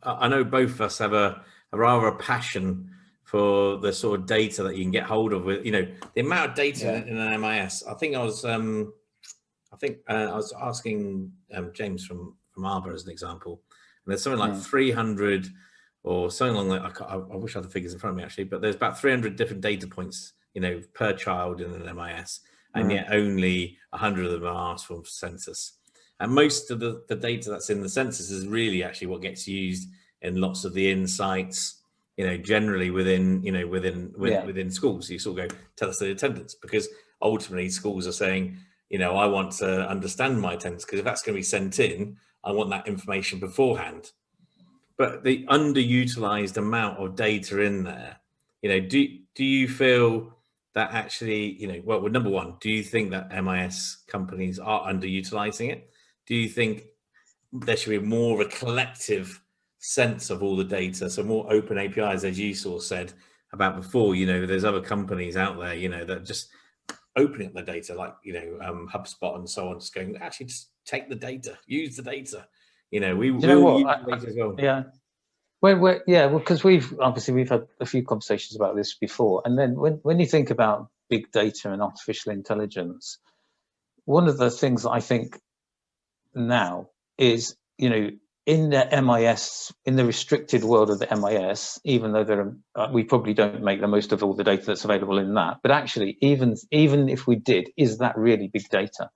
I know both of us have a rather a passion for the sort of data that you can get hold of with, the amount of data in an MIS. I was asking James from Arbor as an example, and there's something like 300 or something along that. I wish I had the figures in front of me actually, but there's about 300 different data points, per child in an MIS, and yet only 100 of them are asked for census. And most of the data that's in the census is really actually what gets used in lots of the insights, generally within schools. You sort of go, tell us the attendance, because ultimately schools are saying, I want to understand my attendance, because if that's going to be sent in, I want that information beforehand. But the underutilized amount of data in there, do you feel that actually, well, number one, do you think that MIS companies are underutilizing it? Do you think there should be more of a collective sense of all the data, so more open APIs, as you sort of said about before? There's other companies out there, that just opening up the data, like HubSpot and so on, just going, actually just take the data, use the data. We will use the data as well. Yeah. Well, because we've had a few conversations about this before, and then when you think about big data and artificial intelligence, one of the things that I think now is, in the MIS, in the restricted world of the MIS, even though we probably don't make the most of all the data that's available in that, but actually, even if we did, is that really big data?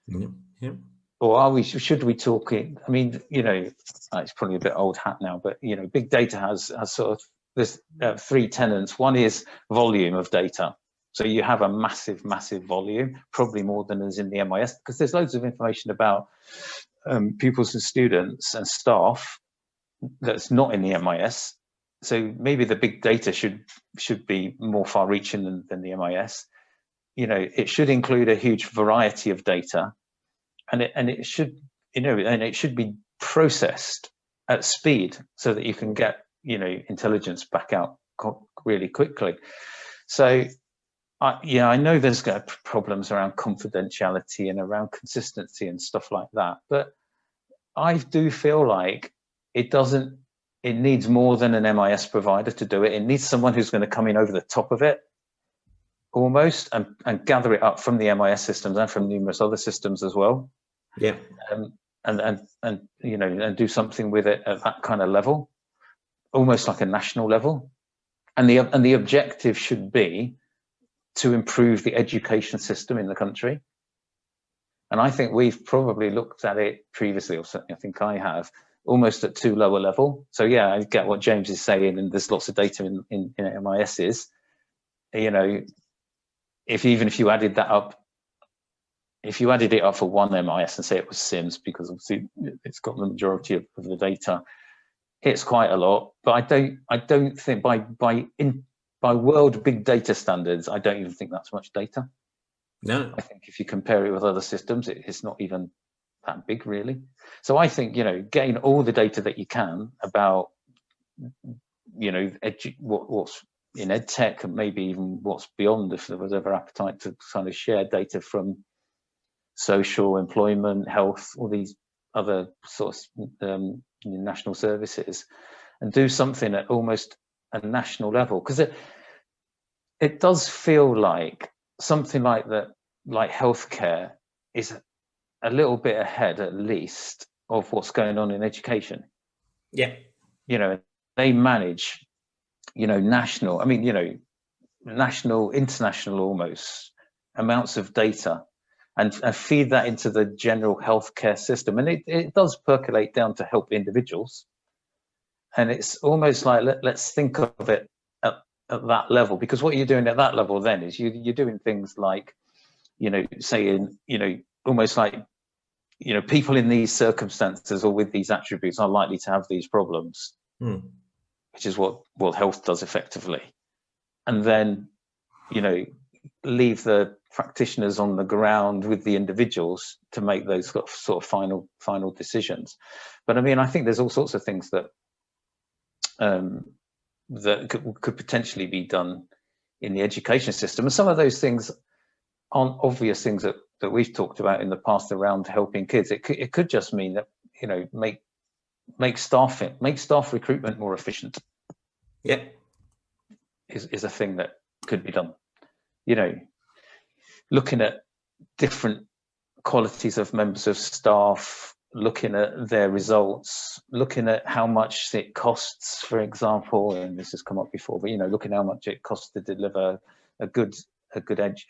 Yeah. Or should we talk it? I mean, it's probably a bit old hat now, but big data has sort of this three tenets. One is volume of data. So you have a massive volume, probably more than is in the MIS, because there's loads of information about pupils and students and staff that's not in the MIS. So maybe the big data should be more far-reaching than the MIS. It should include a huge variety of data, and it should be processed at speed so that you can get intelligence back out really quickly. So I know there's problems around confidentiality and around consistency and stuff like that, but I do feel like it needs more than an MIS provider to do it. It needs someone who's going to come in over the top of it almost and gather it up from the MIS systems and from numerous other systems as well. Yeah. And do something with it at that kind of level, almost like a national level. And the objective should be to improve the education system in the country. And I think we've probably looked at it previously, or certainly I think I have, almost at too low a level. So yeah, I get what James is saying, and there's lots of data in MISs. If you added that up, if you added it up for one MIS and say it was SIMS, because obviously it's got the majority of the data, it's quite a lot. But I don't think by world big data standards, I don't even think that's much data. No. I think if you compare it with other systems, it's not even that big, really. So I think, getting all the data that you can about, what's in EdTech, and maybe even what's beyond, if there was ever appetite to kind of share data from social, employment, health, all these other sorts of national services, and do something at almost a national level, because it does feel like something like that, like healthcare, is a little bit ahead, at least, of what's going on in education. Yeah. They manage, national, national, international almost amounts of data, and feed that into the general healthcare system. And it does percolate down to help individuals. And it's almost like, let's think of it at that level, because what you're doing at that level then is you're doing things like, saying, almost like, people in these circumstances or with these attributes are likely to have these problems, which is what World Health does effectively. And then, leave the practitioners on the ground with the individuals to make those sort of final decisions. But I think there's all sorts of things that that could potentially be done in the education system, and some of those things aren't obvious things that we've talked about in the past around helping kids. It could just mean that make make staff recruitment more efficient. Yeah, is a thing that could be done. You know, looking at different qualities of members of staff, looking at their results, looking at how much it costs, for example, and this has come up before, but, you know, looking at how much it costs to deliver a good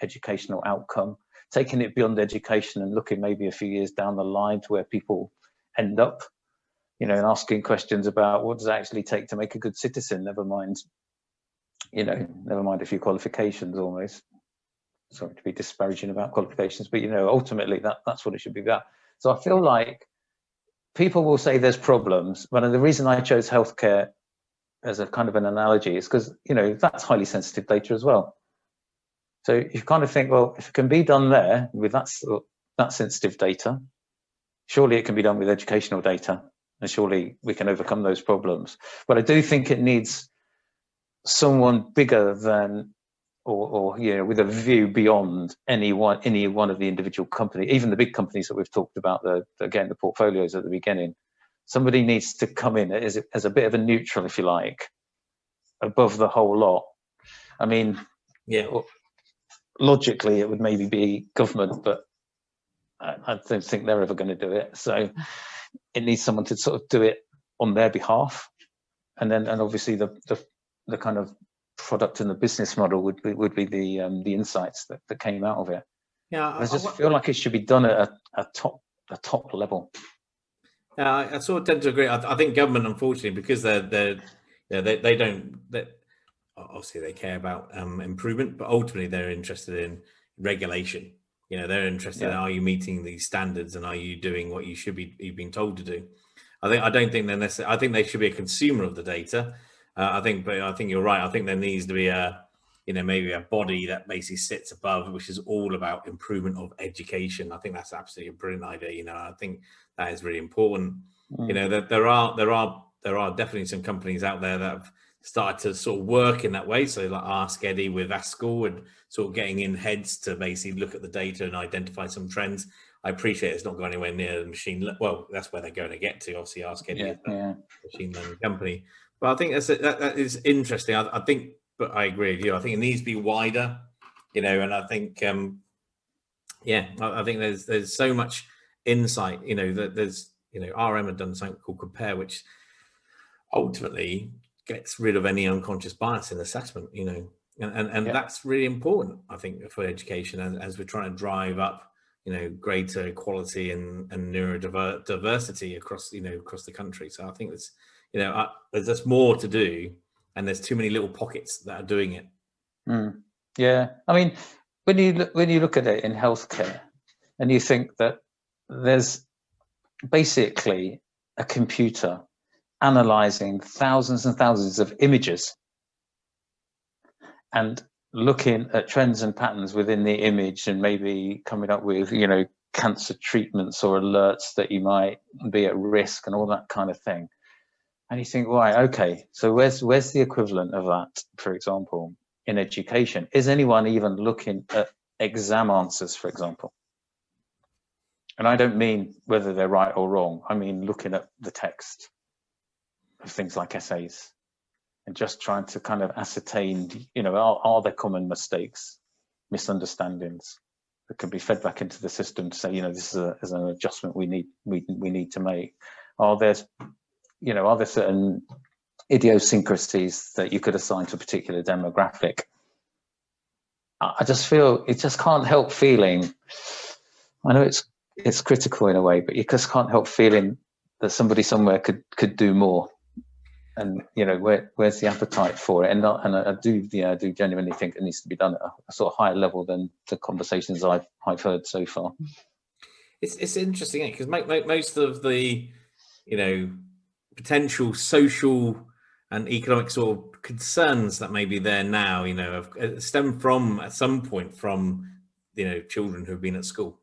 educational outcome, taking it beyond education and looking maybe a few years down the line to where people end up, you know, and asking questions about what does it actually take to make a good citizen, never mind, you know, never mind a few qualifications almost. Sorry to be disparaging about qualifications, but, you know, ultimately that's what it should be about. So I feel like people will say there's problems, but the reason I chose healthcare as a kind of an analogy is because, you know, that's highly sensitive data as well. So you kind of think, well, if it can be done there with that sensitive data, surely it can be done with educational data, and surely we can overcome those problems. But I do think it needs someone bigger than, or you know, with a view beyond any one of the individual company, even the big companies that we've talked about, again, the portfolios at the beginning. Somebody needs to come in as a bit of a neutral, if you like, above the whole lot. I mean, yeah. Logically, it would maybe be government, but I don't think they're ever going to do it. So it needs someone to sort of do it on their behalf, and obviously the kind of product and the business model would be the insights that came out of it. Yeah, I just feel like it should be done at a top level. I sort of tend to agree. I think government, unfortunately, because they don't. Obviously, they care about improvement, but ultimately they're interested in regulation. You know, they're interested in, are you meeting these standards, and are you doing what you've been told to do? I don't think they're necessarily. I think they should be a consumer of the data. I think you're right. I think there needs to be maybe a body that basically sits above, which is all about improvement of education. I think that's absolutely a brilliant idea. You know, I think that is really important. You know, that there are definitely some companies out there that have started to sort of work in that way. So like Ask Eddie with School, and sort of getting in heads to basically look at the data and identify some trends. I appreciate it's not going anywhere near the machine. Well, that's where they're going to get to. Obviously, Ask Eddie is a machine learning company. But I think that is interesting. I think, but I agree with you. I think it needs to be wider, you know, and I think, I think there's so much insight, you know, that there's, you know, RM had done something called Compare, which ultimately gets rid of any unconscious bias in assessment, you know, and that's really important, I think, for education, as we're trying to drive up, you know, greater equality and neurodiversity across the country. So I think it's, you know, there's just more to do, and there's too many little pockets that are doing it. Yeah, I mean, when you look at it in healthcare, and you think that there's basically a computer analyzing thousands and thousands of images and looking at trends and patterns within the image, and maybe coming up with, you know, cancer treatments or alerts that you might be at risk and all that kind of thing. And you think, right, okay, so where's the equivalent of that, for example, in education? Is anyone even looking at exam answers, for example? And I don't mean whether they're right or wrong. I mean looking at the text of things like essays and just trying to kind of ascertain, you know, are there common mistakes, misunderstandings that can be fed back into the system to say, you know, this is an adjustment we need to make? Are there certain idiosyncrasies that you could assign to a particular demographic? I just feel, it just can't help feeling, I know it's critical in a way, but you just can't help feeling that somebody somewhere could do more. And, you know, where's the appetite for it? And I do genuinely think it needs to be done at a sort of higher level than the conversations I've heard so far. It's interesting, because most of the, you know, potential social and economic sort of concerns that may be there now, you know, stem from, at some point, from, you know, children who've been at school.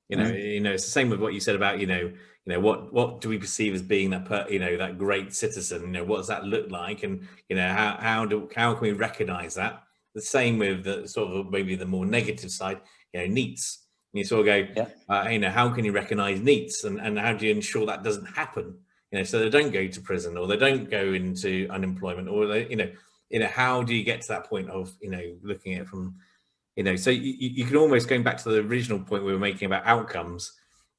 You know, it's the same with what you said about, you know, what do we perceive as being that great citizen? You know, what does that look like? And, you know, how can we recognize that? The same with the sort of maybe the more negative side, you know, NEETs. And you sort of go, you know, how can you recognize NEETs, and how do you ensure that doesn't happen? so they don't go to prison or they don't go into unemployment, or they, how do you get to that point of, looking at it from, so you can almost, going back to the original point we were making about outcomes,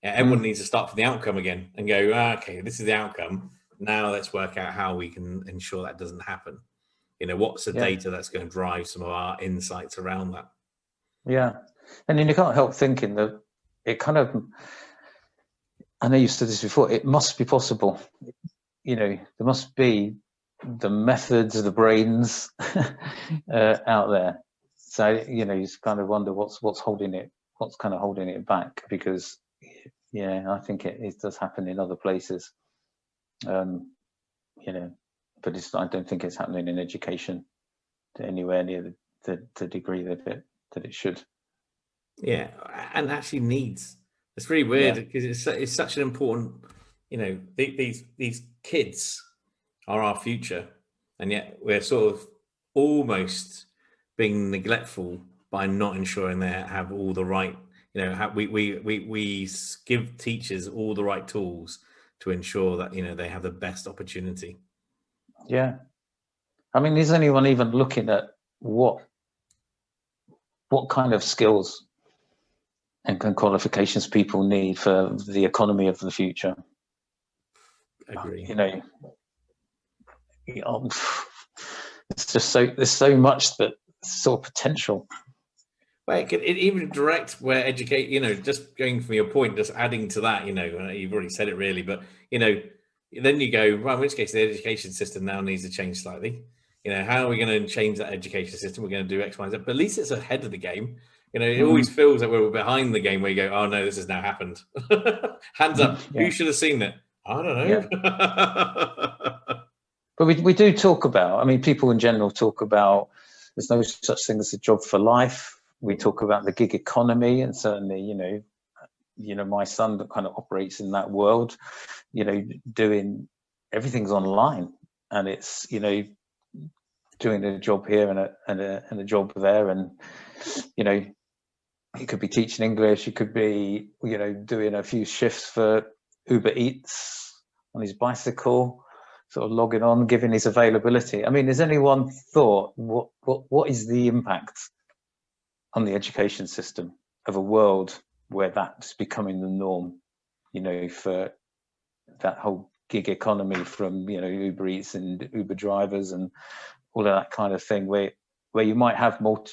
everyone needs to start from the outcome again and go, okay, this is the outcome. Now let's work out how we can ensure that doesn't happen. What's the data that's going to drive some of our insights around that? Yeah. And then you can't help thinking that it kind of, I know you said this before, it must be possible. There must be the methods, the brains out there. So, you just kind of wonder what's holding it, what's kind of holding it back, because, I think it does happen in other places. But I don't think it's happening in education to anywhere near the degree that it should. Yeah, and actually needs. It's really weird because it's such an important, these kids are our future, and yet we're sort of almost being neglectful by not ensuring they have all the right, we give teachers all the right tools to ensure that they have the best opportunity. Yeah, I mean, is anyone even looking at what kind of skills and qualifications people need for the economy of the future? Agree. It's just there's so much that sort of potential. Well, it even direct where educate, just going from your point, just adding to that, you've already said it really, but, then you go, well, in which case the education system now needs to change slightly. How are we going to change that education system? We're going to do X, Y, Z, but at least it's ahead of the game. It always feels like we're behind the game where you go, oh no, this has now happened. Hands up. Who should have seen it? I don't know. Yeah. But we do talk about, I mean, people in general talk about there's no such thing as a job for life. We talk about the gig economy, and certainly, my son that kind of operates in that world, doing everything's online, and it's, doing a job here and a job there, and, he could be teaching English, he could be, doing a few shifts for Uber Eats on his bicycle, sort of logging on, giving his availability. I mean, has anyone thought what is the impact on the education system of a world where that's becoming the norm, for that whole gig economy, from, Uber Eats and Uber drivers and all of that kind of thing, where you might have more,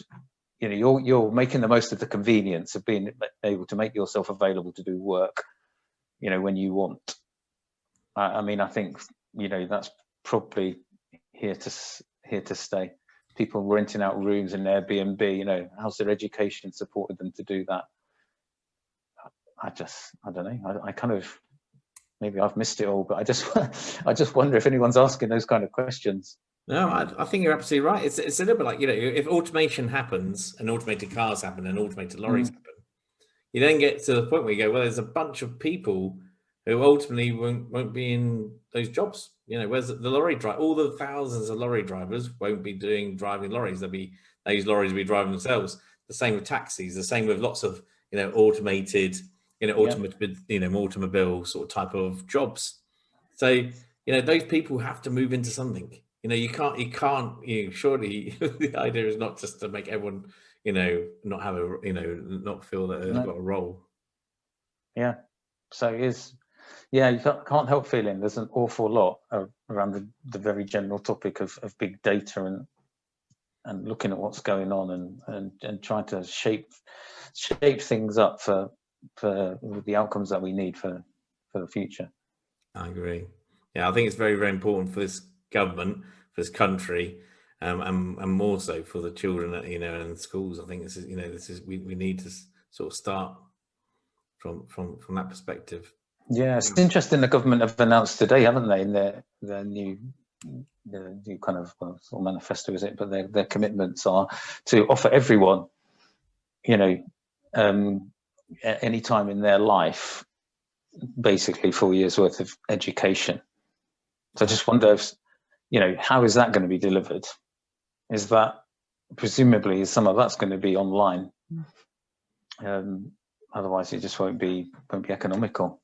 you're making the most of the convenience of being able to make yourself available to do work, when you want. I mean, I think, that's probably here to stay. People renting out rooms in Airbnb, how's their education supported them to do that? I don't know. I kind of, maybe I've missed it all, but I just wonder if anyone's asking those kind of questions. No, I think you're absolutely right. It's a little bit like, if automation happens and automated cars happen and automated lorries happen, you then get to the point where you go, well, there's a bunch of people who ultimately won't be in those jobs. Whereas the lorry driver, all the thousands of lorry drivers won't be driving lorries. Those lorries will be driving themselves. The same with taxis. The same with lots of automated, automobile sort of type of jobs. So those people have to move into something. You can't. Surely the idea is not just to make everyone, not have a, not feel that they've got a role. Yeah. So it is. Yeah, you can't help feeling there's an awful lot around the very general topic of big data and looking at what's going on and trying to shape things up for the outcomes that we need for the future. I agree. Yeah, I think it's very, very important for this government, for this country, and more so for the children, and schools. I think this is we need to sort of start from that perspective. Yeah, it's interesting. The government have announced today, haven't they, in their new kind of sort of manifesto, is it? But their commitments are to offer everyone, at any time in their life, basically 4 years worth of education. So I just wonder if, how is that going to be delivered? Is that presumably some of that's going to be online? Otherwise, it just won't be economical.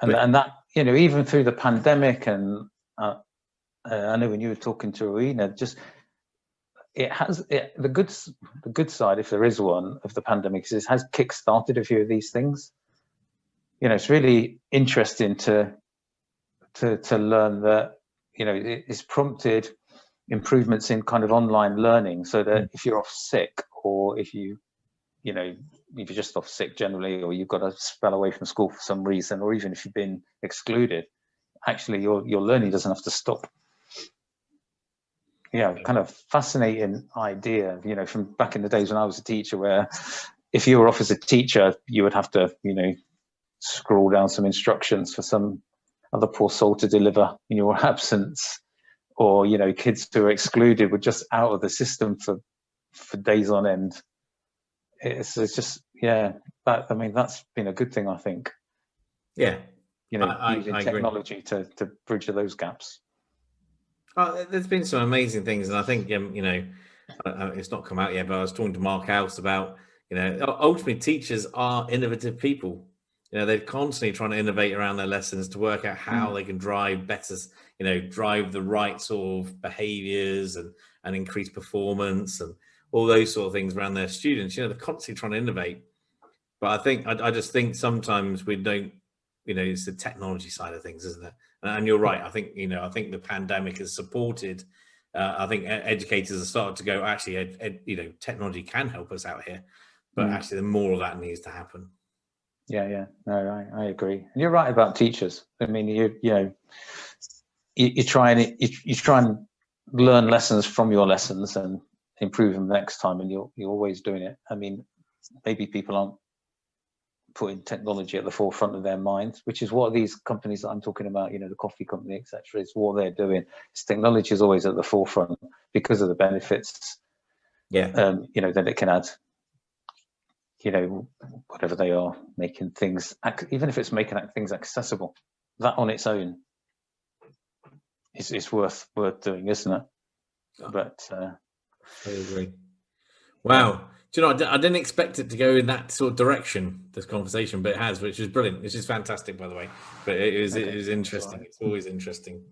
And that you know, even through the pandemic, and I know when you were talking to Rowena, just it has the good side, if there is one, of the pandemic, is it has kick-started a few of these things. You know, it's really interesting to learn that, you know, it's prompted improvements in kind of online learning, so that if you're off sick, or if you're just off sick generally, or you've got to spell away from school for some reason, or even if you've been excluded, actually your learning doesn't have to stop. Yeah, kind of fascinating idea, you know, from back in the days when I was a teacher, where if you were off as a teacher, you would have to, you know, scroll down some instructions for some other poor soul to deliver in your absence, or, you know, kids who are excluded were just out of the system for days on end. It's just, yeah, that, I mean, that's been a good thing, I think. Yeah, you know, using I technology to bridge those gaps. There's been some amazing things, and I think you know, it's not come out yet, but I was talking to Mark House about, you know, ultimately teachers are innovative people. You know, they're constantly trying to innovate around their lessons to work out how they can drive better, you know, drive the right sort of behaviors and increase performance and all those sort of things around their students. You know, they're constantly trying to innovate. But I think I just think sometimes we don't, you know, it's the technology side of things, isn't it? And you're right. I think, you know, I think the pandemic has supported. I think educators have started to go, actually, you know, technology can help us out here, but actually, the more of that needs to happen. Yeah. No, I agree. And you're right about teachers. I mean, you try and learn lessons from your lessons and improve them next time, and you're always doing it. I mean, maybe people aren't putting technology at the forefront of their minds, which is what these companies that I'm talking about, you know, the coffee company, etc., is what they're doing. It's technology is always at the forefront because of the benefits. Yeah. You know, that it can add. You know, whatever they are, making things, even if it's making things accessible, that on its own is worth doing, isn't it? But I agree. Wow. Yeah. Do you know, I didn't expect it to go in that sort of direction, this conversation, but it has, which is brilliant. This is fantastic, by the way. But it is interesting. It's always interesting.